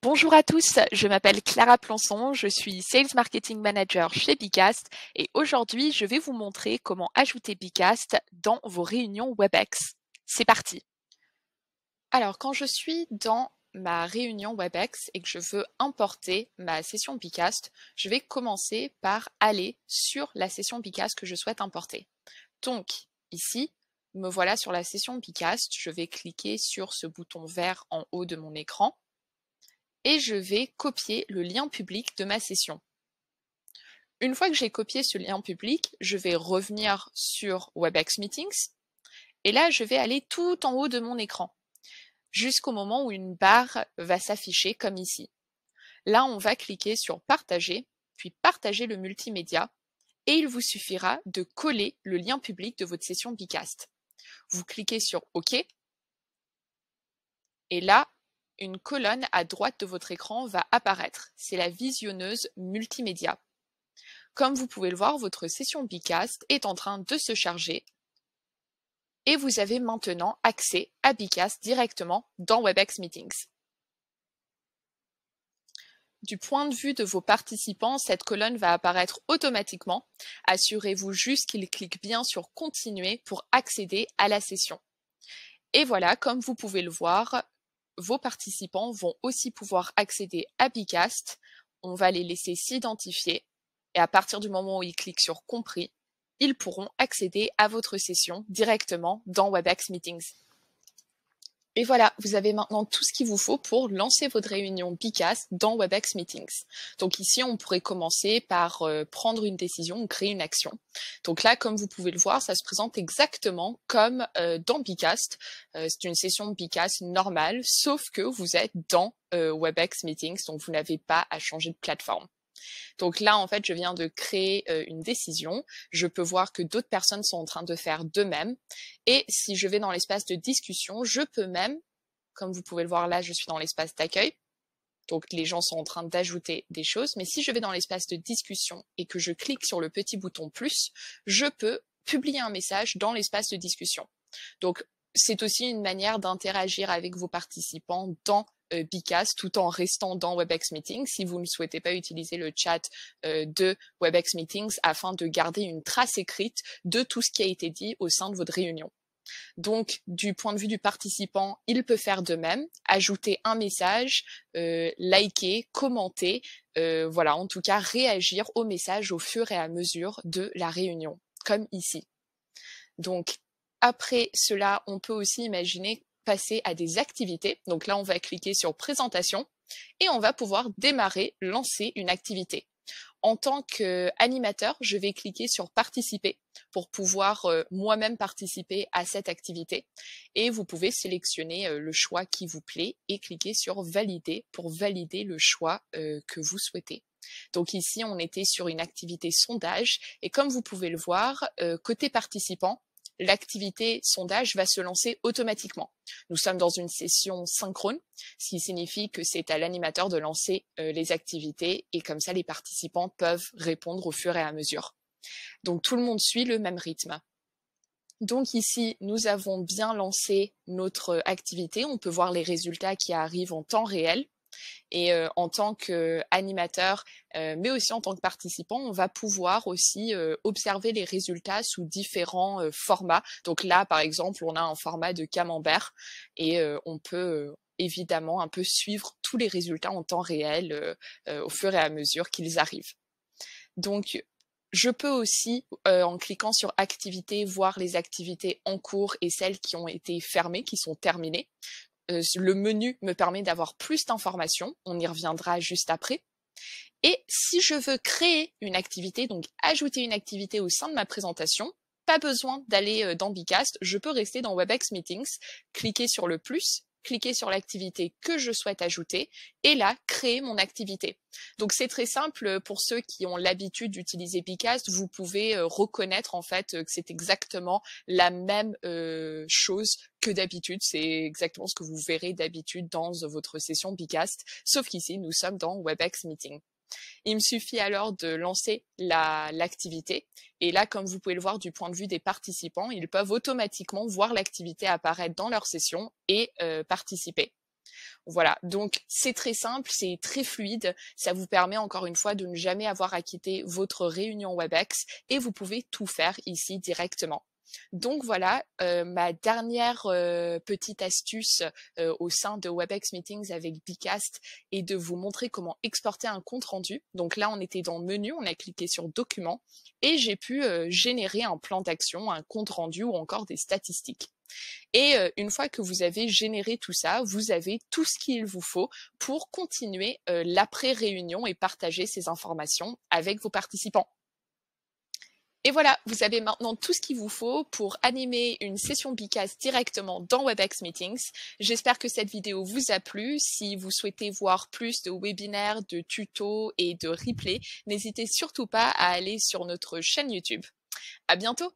Bonjour à tous, je m'appelle Clara Plançon, je suis Sales Marketing Manager chez Bicast et aujourd'hui je vais vous montrer comment ajouter Bicast dans vos réunions WebEx. C'est parti. Alors quand je suis dans ma réunion WebEx et que je veux importer ma session Bicast, je vais commencer par aller sur la session Bicast que je souhaite importer. Donc ici, me voilà sur la session Bicast, je vais cliquer sur ce bouton vert en haut de mon écran et je vais copier le lien public de ma session. Une fois que j'ai copié ce lien public, je vais revenir sur WebEx Meetings et là, je vais aller tout en haut de mon écran jusqu'au moment où une barre va s'afficher comme ici. Là, on va cliquer sur Partager, puis Partager le multimédia et il vous suffira de coller le lien public de votre session Bicast. Vous cliquez sur OK et là, une colonne à droite de votre écran va apparaître. C'est la visionneuse multimédia. Comme vous pouvez le voir, votre session Bicast est en train de se charger et vous avez maintenant accès à Bicast directement dans WebEx Meetings. Du point de vue de vos participants, cette colonne va apparaître automatiquement. Assurez-vous juste qu'ils cliquent bien sur Continuer pour accéder à la session. Et voilà, comme vous pouvez le voir, vos participants vont aussi pouvoir accéder à Bicast. On va les laisser s'identifier et à partir du moment où ils cliquent sur Compris, ils pourront accéder à votre session directement dans WebEx Meetings. Et voilà, vous avez maintenant tout ce qu'il vous faut pour lancer votre réunion Bicast dans WebEx Meetings. Donc ici, on pourrait commencer par prendre une décision ou créer une action. Donc là, comme vous pouvez le voir, ça se présente exactement comme dans Bicast. C'est une session Bicast normale, sauf que vous êtes dans WebEx Meetings, donc vous n'avez pas à changer de plateforme. Donc là, en fait, je viens de créer une décision. Je peux voir que d'autres personnes sont en train de faire de même. Et si je vais dans l'espace de discussion, je peux même, comme vous pouvez le voir là, je suis dans l'espace d'accueil. Donc les gens sont en train d'ajouter des choses. Mais si je vais dans l'espace de discussion et que je clique sur le petit bouton plus, je peux publier un message dans l'espace de discussion. Donc c'est aussi une manière d'interagir avec vos participants dans Bicast tout en restant dans WebEx Meetings si vous ne souhaitez pas utiliser le chat de WebEx Meetings afin de garder une trace écrite de tout ce qui a été dit au sein de votre réunion. Donc, du point de vue du participant, il peut faire de même, ajouter un message, liker, commenter, voilà, en tout cas réagir au message au fur et à mesure de la réunion, comme ici. Donc, après cela, on peut aussi imaginer passer à des activités. Donc là, on va cliquer sur Présentation et on va pouvoir démarrer, lancer une activité. En tant qu'animateur, je vais cliquer sur Participer pour pouvoir moi-même participer à cette activité. Et vous pouvez sélectionner le choix qui vous plaît et cliquer sur Valider pour valider le choix que vous souhaitez. Donc ici, on était sur une activité sondage et comme vous pouvez le voir, côté participant, l'activité sondage va se lancer automatiquement. Nous sommes dans une session synchrone, ce qui signifie que c'est à l'animateur de lancer les activités et comme ça les participants peuvent répondre au fur et à mesure. Donc tout le monde suit le même rythme. Donc ici, nous avons bien lancé notre activité. On peut voir les résultats qui arrivent en temps réel. Et en tant qu'animateur, mais aussi en tant que participant, on va pouvoir aussi observer les résultats sous différents formats. Donc là, par exemple, on a un format de camembert et on peut évidemment un peu suivre tous les résultats en temps réel au fur et à mesure qu'ils arrivent. Donc, je peux aussi, en cliquant sur activités, voir les activités en cours et celles qui ont été fermées, qui sont terminées. Le menu me permet d'avoir plus d'informations, on y reviendra juste après. Et si je veux créer une activité, donc ajouter une activité au sein de ma présentation, pas besoin d'aller dans Bicast, je peux rester dans WebEx Meetings, cliquer sur le plus, cliquer sur l'activité que je souhaite ajouter et là, créer mon activité. Donc c'est très simple pour ceux qui ont l'habitude d'utiliser Bicast, vous pouvez reconnaître en fait que c'est exactement la même chose que d'habitude, c'est exactement ce que vous verrez d'habitude dans votre session Bicast, sauf qu'ici nous sommes dans WebEx Meeting. Il me suffit alors de lancer l'activité et là, comme vous pouvez le voir du point de vue des participants, ils peuvent automatiquement voir l'activité apparaître dans leur session et participer. Voilà, donc c'est très simple, c'est très fluide, ça vous permet encore une fois de ne jamais avoir à quitter votre réunion WebEx et vous pouvez tout faire ici directement. Donc voilà, ma dernière petite astuce au sein de WebEx Meetings avec Bcast est de vous montrer comment exporter un compte rendu. Donc là, on était dans Menu, on a cliqué sur Documents et j'ai pu générer un plan d'action, un compte rendu ou encore des statistiques. Et une fois que vous avez généré tout ça, vous avez tout ce qu'il vous faut pour continuer l'après-réunion et partager ces informations avec vos participants. Et voilà, vous avez maintenant tout ce qu'il vous faut pour animer une session Bcast directement dans WebEx Meetings. J'espère que cette vidéo vous a plu. Si vous souhaitez voir plus de webinaires, de tutos et de replays, n'hésitez surtout pas à aller sur notre chaîne YouTube. À bientôt!